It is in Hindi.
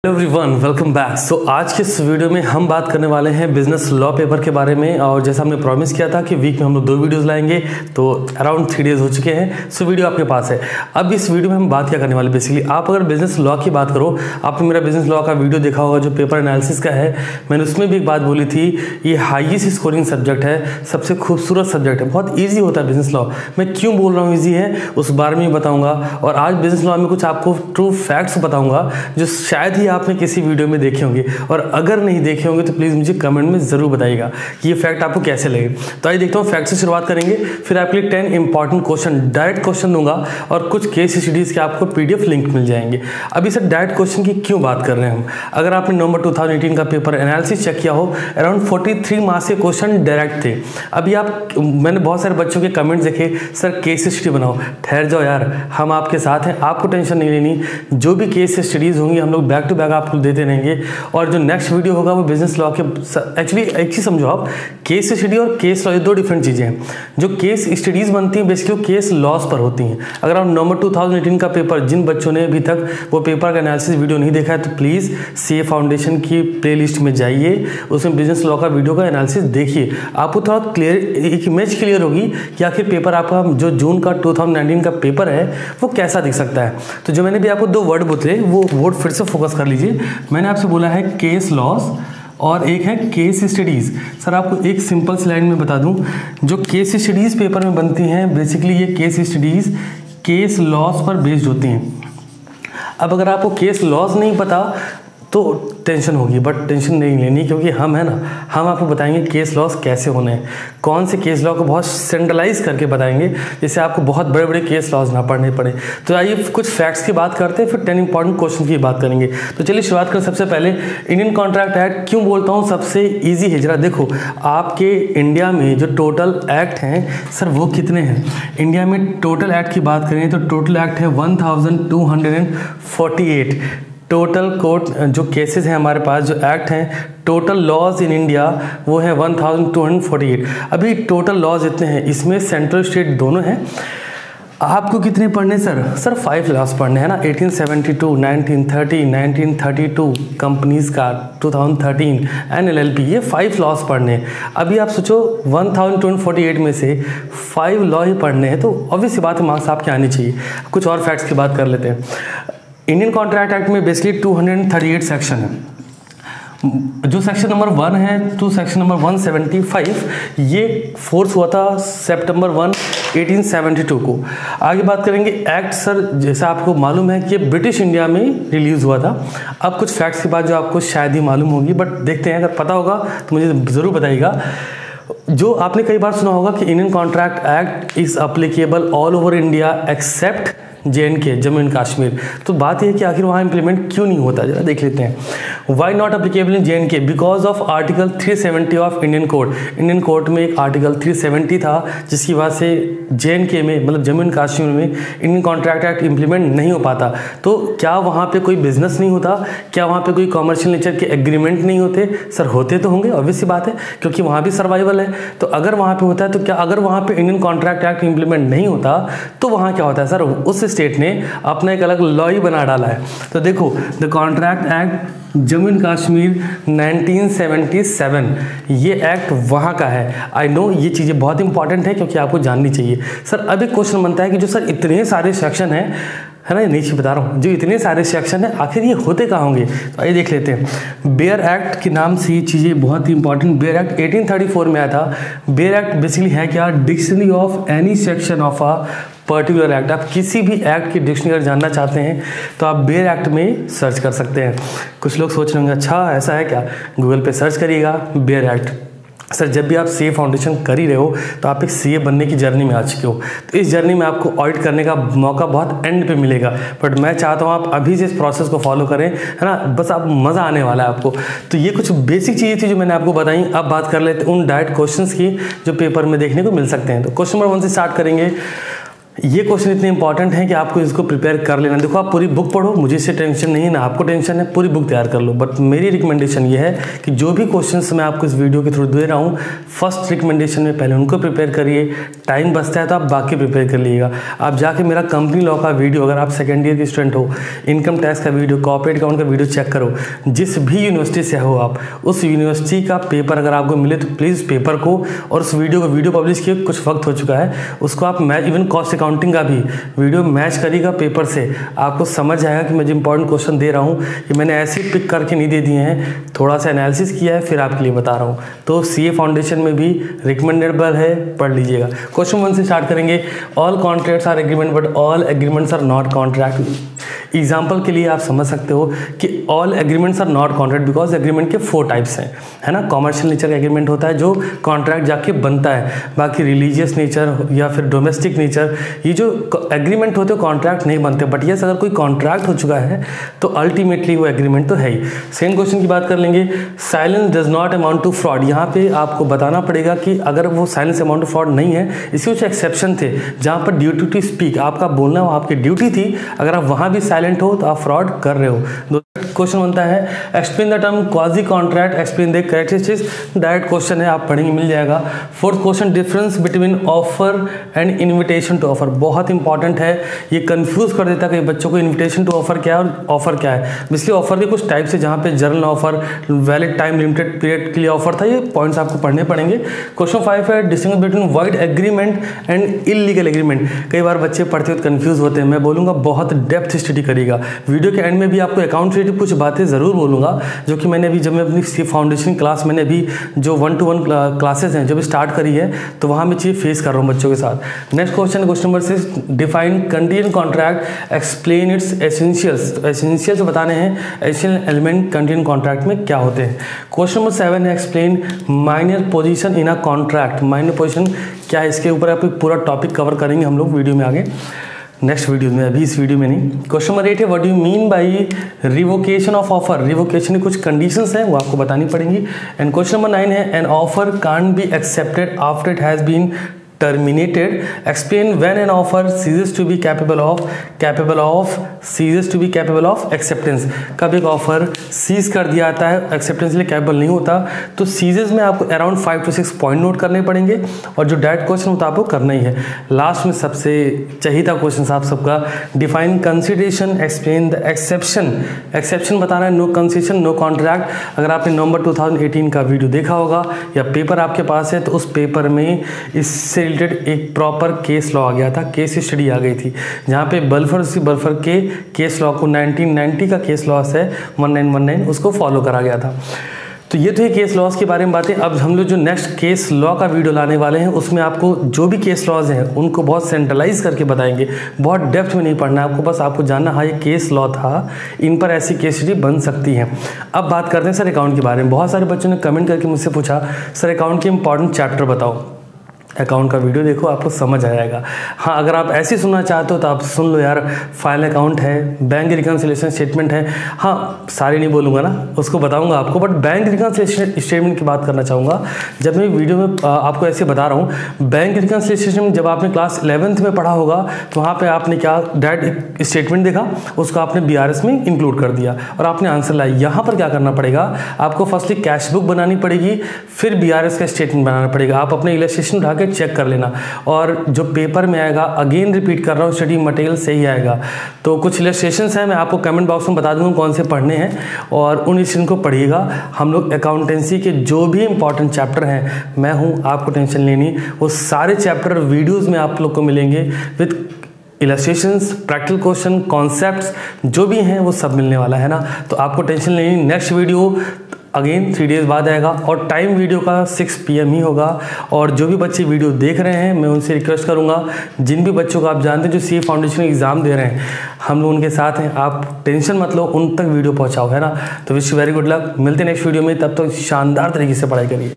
Hello everyone, welcome back. So आज के इस वीडियो में हम बात करने वाले हैं बिजनेस लॉ पेपर के बारे में। और जैसा हमने प्रॉमिस किया था कि वीक में हम लोग 2 वीडियोस लाएंगे, तो अराउंड 3 डेज हो चुके हैं। सो वीडियो आपके पास है। अब इस वीडियो में हम बात क्या करने वाले, बेसिकली आप अगर बिजनेस लॉ की बात करो, आपने मेरा बिजनेस लॉ का वीडियो देखा होगा जो पेपर एनालिसिस का है। मैंने उसमें भी एक बात बोली थी, ये हाईएस्ट स्कोरिंग सब्जेक्ट है, सबसे खूबसूरत सब्जेक्ट है, बहुत ईजी होता है बिजनेस लॉ। मैं क्यों बोल रहा हूँ ईजी है, उस बारे में बताऊँगा। और आज बिजनेस लॉ में कुछ आपको ट्रू फैक्ट्स बताऊँगा जो शायद ही आपने किसी वीडियो में देखे होंगे, और अगर नहीं देखे होंगे तो प्लीज़ मुझे कमेंट में ज़रूर बताइएगा कि ये फैक्ट आपको कैसे लगे। तो आइए देखते हैं, फैक्ट से शुरुआत करेंगे, फिर आपके लिए 10 इंपॉर्टेंट क्वेश्चन, डायरेक्ट क्वेश्चन दूंगा और कुछ केस स्टडीज़ के आपको पीडीएफ लिंक मिल जाएंगे। अभी सर डायरेक्ट क्वेश्चन की क्यों बात कर रहे हैं हम, अगर आपने नवंबर 2018 का पेपर एनालिसिस चेक किया हो, अराउंड 43 मार्क्स के क्वेश्चन डायरेक्ट थे। अभी मैंने बहुत सारे बच्चों के कमेंट्स देखे, सर केस स्टडी बनाओ। ठहर जाओ यार, हम आपके साथ हैं, आपको टेंशन नहीं लेनी। जो भी केस स्टडीज़ होंगी हम लोग बैक टू बैक आपको देते रहेंगे। और जो नेक्स्ट वीडियो होगा वो बिजनेस लॉ के, एक्चुअली एक चीज़ समझो आप, केस स्टडी और केस लॉ ये 2 डिफरेंट चीज़ें हैं। जो केस स्टडीज़ बनती हैं बेसिकली केस लॉस पर होती हैं। अगर आप नवंबर 2018 का पेपर, जिन बच्चों ने अभी तक वो पेपर का एनालिसिस वीडियो नहीं देखा है, तो प्लीज़ सीए फाउंडेशन की प्लेलिस्ट में जाइए, उसमें बिजनेस लॉ का वीडियो का एनालिसिस देखिए। आपको थोड़ा क्लियर, एक इमेज क्लियर होगी कि आखिर पेपर आपका जो जून का 2019 का पेपर है वो कैसा दिख सकता है। तो जो मैंने भी आपको 2 वर्ड बोले, वो वर्ड फिर से फोकस कर लीजिए। मैंने आपसे बोला है केस लॉस और एक है केस स्टडीज़। सर आपको एक सिंपल स्लाइड में बता दूं, जो केस स्टडीज़ पेपर में बनती हैं बेसिकली ये केस स्टडीज़ केस लॉस पर बेस्ड होती हैं। अब अगर आपको केस लॉस नहीं पता तो टेंशन होगी, बट टेंशन नहीं लेनी, क्योंकि हम है ना, हम आपको बताएंगे केस लॉस कैसे होने हैं, कौन से केस लॉ को बहुत सेंट्रलाइज करके बताएंगे, जिससे आपको बहुत बड़े बड़े केस लॉस ना पढ़ने पड़े। तो आइए कुछ फैक्ट्स की बात करते हैं, फिर 10 इंपॉर्टेंट क्वेश्चन की बात करेंगे। तो चलिए शुरुआत करें। सबसे पहले इंडियन कॉन्ट्रैक्ट एक्ट क्यों बोलता हूँ सबसे ईजी है, जरा देखो आपके इंडिया में जो टोटल एक्ट हैं सर वो कितने हैं। इंडिया में टोटल एक्ट की बात करें तो टोटल एक्ट है 1248। टोटल कोर्ट जो केसेस हैं हमारे पास, जो एक्ट हैं, टोटल लॉज इन इंडिया वो है 1248। अभी टोटल लॉज इतने हैं, इसमें सेंट्रल स्टेट दोनों हैं। आपको कितने पढ़ने सर 5 लॉज पढ़ने हैं ना। 1872, 1930, 1932 कंपनीज का 2013 NLLP, ये 5 लॉज पढ़ने हैं। अभी आप सोचो 1248 में से 5 लॉ ही पढ़ने हैं, तो ऑब्वियस सी बात है मार्क्स आपके आने चाहिए। कुछ और फैक्ट्स की बात कर लेते हैं। इंडियन कॉन्ट्रैक्ट एक्ट में बेसिकली 238 सेक्शन है। जो सेक्शन नंबर 1 है टू सेक्शन नंबर 175, ये फोर्स हुआ था सितंबर 1, 1872 को। आगे बात करेंगे एक्ट। सर जैसा आपको मालूम है कि ये ब्रिटिश इंडिया में रिलीज़ हुआ था। अब कुछ फैक्ट्स की बात जो आपको शायद ही मालूम होगी, बट देखते हैं, अगर पता होगा तो मुझे ज़रूर बताइएगा। जो आपने कई बार सुना होगा कि Indian contract act is applicable all over India accept JNK, Jammu and Kashmir. तो बात यह है कि आखिर वहाँ इंप्लीमेंट क्यों नहीं होता, जरा देख लेते हैं। Why not applicable in JNK? Because of article 370 of Indian code. Indian code में एक आर्टिकल 370 था, जिसकी वजह से JNK में, मतलब जम्मू एंड कश्मीर में इंडियन कॉन्ट्रैक्ट एक्ट इंप्लीमेंट नहीं हो पाता। तो क्या वहाँ पे कोई बिजनेस नहीं होता, क्या वहाँ पे कोई कॉमर्शियल नेचर के एग्रीमेंट नहीं होते? सर होते तो होंगे, ऑब्वियस सी बात है, क्योंकि वहाँ भी सर्वाइवल है। तो अगर वहाँ पे होता है तो क्या, अगर वहाँ पे इंडियन कॉन्ट्रैक्ट एक्ट इंप्लीमेंट नहीं होता तो वहाँ क्या होता है सर, उस स्टेट ने अपना एक अलग लॉ ही बना डाला है। तो देखो, the contract act Jammu and Kashmir 1977, ये एक्ट वहाँ का है। आई नो ये चीज़ें बहुत इंपॉर्टेंट है क्योंकि आपको जाननी चाहिए। सर अब एक क्वेश्चन बनता है कि जो सर इतने सारे सेक्शन हैं, है ना, नीचे बता रहा हूँ, जो इतने सारे सेक्शन हैं आखिर ये होते कहाँ होंगे। तो आइए देख लेते हैं। बेयर एक्ट के नाम से ये चीज़ें बहुत ही इंपॉर्टेंट। बेयर एक्ट 1834 में आया था। बेयर एक्ट बेसिकली है क्या, dictionary of any section of a particular act. आप किसी भी एक्ट की डिक्शनरी जानना चाहते हैं तो आप बेयर एक्ट में सर्च कर सकते हैं। कुछ लोग सोच रहे होंगे अच्छा ऐसा है क्या, गूगल पे सर्च करिएगा बेयर एक्ट। सर जब भी आप सीए फाउंडेशन कर ही रहे हो तो आप एक सीए बनने की जर्नी में आ चुके हो, तो इस जर्नी में आपको ऑडिट करने का मौका बहुत एंड पे मिलेगा। बट मैं चाहता हूँ आप अभी से इस प्रोसेस को फॉलो करें, है ना, बस आप मज़ा आने वाला है आपको। तो ये कुछ बेसिक चीज़ें थी जो मैंने आपको बताई। अब बात कर लेते हैं उन डायरेक्ट क्वेश्चंस की जो पेपर में देखने को मिल सकते हैं। तो क्वेश्चन नंबर 1 से स्टार्ट करेंगे। ये क्वेश्चन इतने इंपॉर्टेंट हैं कि आपको इसको प्रिपेयर कर लेना। देखो आप पूरी बुक पढ़ो, मुझे इससे टेंशन नहीं है, ना आपको टेंशन है, पूरी बुक तैयार कर लो। बट मेरी रिकमेंडेशन ये है कि जो भी क्वेश्चंस मैं आपको इस वीडियो के थ्रू दे रहा हूँ, फर्स्ट रिकमेंडेशन में पहले उनको प्रिपेयर करिए। टाइम बचता है तो आप बाकी प्रिपेयर कर लीजिएगा। आप जाके मेरा कंपनी लॉ का वीडियो, अगर आप सेकेंड ईयर के स्टूडेंट हो, इनकम टैक्स का वीडियो, कॉर्पोरेट अकाउंट का वीडियो चेक करो। जिस भी यूनिवर्सिटी से हो आप, उस यूनिवर्सिटी का पेपर अगर आपको मिले तो प्लीज़ पेपर को और उस वीडियो को, वीडियो पब्लिश किए कुछ वक्त हो चुका है, उसको आप मैच, इवन कॉस्ट अकाउंटिंग का भी वीडियो मैच करिएगा पेपर से। आपको समझ आएगा कि मैं जो इंपॉर्टेंट क्वेश्चन दे रहा हूँ ये मैंने ऐसे ही पिक करके नहीं दे दिए हैं, थोड़ा सा एनालिसिस किया है फिर आपके लिए बता रहा हूँ। तो सीए फाउंडेशन में भी रिकमेंडेबल है, पढ़ लीजिएगा। क्वेश्चन 1 से स्टार्ट करेंगे। All contracts are agreement but all agreements are not contract. Example के लिए आप समझ सकते हो कि all agreements are not contract because agreement के 4 टाइप्स हैं, है ना। कॉमर्शियल नेचर का एग्रीमेंट होता है जो कॉन्ट्रैक्ट जाके बनता है। बाकी रिलीजियस नेचर या फिर डोमेस्टिक नेचर, ये जो एग्रीमेंट होते हैं कॉन्ट्रैक्ट नहीं बनते। बट यस, अगर कोई कॉन्ट्रैक्ट हो चुका है तो अल्टीमेटली वो एग्रीमेंट तो है ही। सेकंड क्वेश्चन की बात कर लेंगे। Silence does not amount to fraud. यहाँ पे आपको बताना पड़ेगा कि अगर वो साइलेंस अमाउंट टू फ्रॉड नहीं है, इसके कुछ एक्सेप्शन थे जहाँ पर ड्यूटी टू स्पीक, आपका बोलना वो आपकी ड्यूटी थी, अगर आप वहाँ भी साइलेंट हो तो आप फ्रॉड कर रहे हो। क्वेश्चन बनता है explain the term quasi contract, explain the characteristics. Direct question है, आप पढ़ेंगे मिल जाएगा। Fourth question difference between offer and invitation to offer, बहुत इंपॉर्टेंट है। ये कंफ्यूज कर देता है कई बच्चों को, इन्विटेशन टू ऑफर क्या है और ऑफर क्या है। इसलिए ऑफर के कुछ टाइप्स है जहाँ पे general offer, valid time limited period के लिए ऑफर था। ये पॉइंट्स आपको पढ़ने पड़ेंगे। क्वेश्चन 5 है distinguish between wide agreement and illegal agreement. कई बार बच्चे पढ़ते हुए कंफ्यूज होते हैं। मैं बोलूँगा बहुत डेप्थ स्टडी करिएगा। वीडियो के एंड में भी आपको अकाउंट से कुछ बातें ज़रूर बोलूँगा, जो कि मैंने अभी जब मैं अपनी सी फाउंडेशन क्लास, मैंने अभी जो 1-to-1 क्लासेस हैं जब स्टार्ट करी है, तो वहाँ मैं चीज़ फेस कर रहा हूँ बच्चों के साथ। Next question number 6, define continuous contract, explain it's essentials. तो एसेंशियल्स बताने हैं, एसेंशियल एलिमेंट कंटीन्यूअस कॉन्ट्रैक्ट में क्या होते हैं। क्वेश्चन नंबर 7 है explain minor position in a contract. Minor position क्या है, इसके ऊपर आप पूरा टॉपिक कवर करेंगे हम लोग वीडियो में आगे, नेक्स्ट वीडियो में, अभी इस वीडियो में नहीं। क्वेश्चन नंबर 8 है what do you mean by revocation of offer. Revocation की कुछ कंडीशंस हैं, वो आपको बतानी पड़ेंगी। एंड क्वेश्चन नंबर 9 है an offer can't be accepted after it has been terminated. Explain when an offer ceases to be capable of acceptance. कब एक ऑफर सीज कर दिया जाता है, एक्सेप्टेंस के लिए कैपेबल नहीं होता, तो सीजेस में आपको अराउंड 5 to 6 पॉइंट नोट करने पड़ेंगे और जो डायरेक्ट क्वेश्चन होता है आपको करना ही है। लास्ट में सबसे चाहिए क्वेश्चन आप सबका, define consideration, explain the exception. Exception बताना है, नो कंसीडरेशन नो कॉन्ट्रैक्ट। अगर आपने नवंबर 2018 का वीडियो देखा होगा या पेपर आपके पास है, तो उस पेपर में इससे रिलेटेड एक प्रॉपर केस लॉ आ गया था, केस स्टडी आ गई थी, जहाँ पे बल्फर के केस लॉ को 1990 का केस लॉ है 1919, उसको फॉलो करा गया था। तो ये तो ये केस लॉज के बारे में बातें। अब हम लोग जो नेक्स्ट केस लॉ का वीडियो लाने वाले हैं, उसमें आपको जो भी केस लॉज हैं उनको बहुत सेंट्रलाइज करके बताएंगे। बहुत डेप्थ में नहीं पढ़ना है आपको, बस आपको जानना हाँ ये केस लॉ था, इन पर ऐसी केस स्टडी बन सकती है। अब बात करते हैं सर अकाउंट के बारे में। बहुत सारे बच्चों ने कमेंट करके मुझसे पूछा सर अकाउंट के इंपॉर्टेंट चैप्टर बताओ। अकाउंट का वीडियो देखो, आपको समझ आएगा। हाँ, अगर आप ऐसे सुनना चाहते हो तो आप सुन लो यार। फाइनल अकाउंट है, बैंक रिकन्सिलिएशन स्टेटमेंट है। हाँ, सारे नहीं बोलूँगा ना, उसको बताऊँगा आपको, बट बैंक रिकन्सिलिएशन स्टेटमेंट की बात करना चाहूँगा। जब मैं वीडियो में आपको ऐसे बता रहा हूँ, बैंक रिकन्सिलिएशन जब आपने क्लास 11th में पढ़ा होगा तो वहाँ पर आपने क्या डायरेक्ट स्टेटमेंट देखा, उसको आपने BRS में इंक्लूड कर दिया और आपने आंसर लाया। यहाँ पर क्या करना पड़ेगा आपको, फर्स्टली कैश बुक बनानी पड़ेगी, फिर BRS का स्टेटमेंट बनाना पड़ेगा। आप अपने इलस्ट्रेशन उठा के चेक कर लेना, और जो पेपर में आएगा, अगेन रिपीट कर रहा हूँ, स्टडी मटेरियल से ही आएगा। तो कुछ इलस्ट्रेशंस हैं, मैं आपको कमेंट बॉक्स में बता दूंगा कौन से पढ़ने हैं, और उन इलस्ट्रेशन को पढ़िएगा। हम लोग अकाउंटेंसी के जो भी इंपॉर्टेंट चैप्टर हैं, मैं हूँ, आपको टेंशन लेनी, वो सारे चैप्टर वीडियोज़ में आप लोग को मिलेंगे with illustrations, practical question, concepts जो भी हैं वो सब मिलने वाला है ना। तो आपको टेंशन लेनी। नेक्स्ट वीडियो अगेन 3 डेज़ बाद आएगा और टाइम वीडियो का 6 PM ही होगा। और जो भी बच्चे वीडियो देख रहे हैं, मैं उनसे रिक्वेस्ट करूंगा, जिन भी बच्चों को आप जानते हैं जो CA फाउंडेशन एग्जाम दे रहे हैं, हम लोग उनके साथ हैं, आप टेंशन मत लो, उन तक वीडियो पहुंचाओ, है ना। तो wish you very good luck, मिलते हैं नेक्स्ट वीडियो में, तब तक शानदार तरीके से पढ़ाई करिए।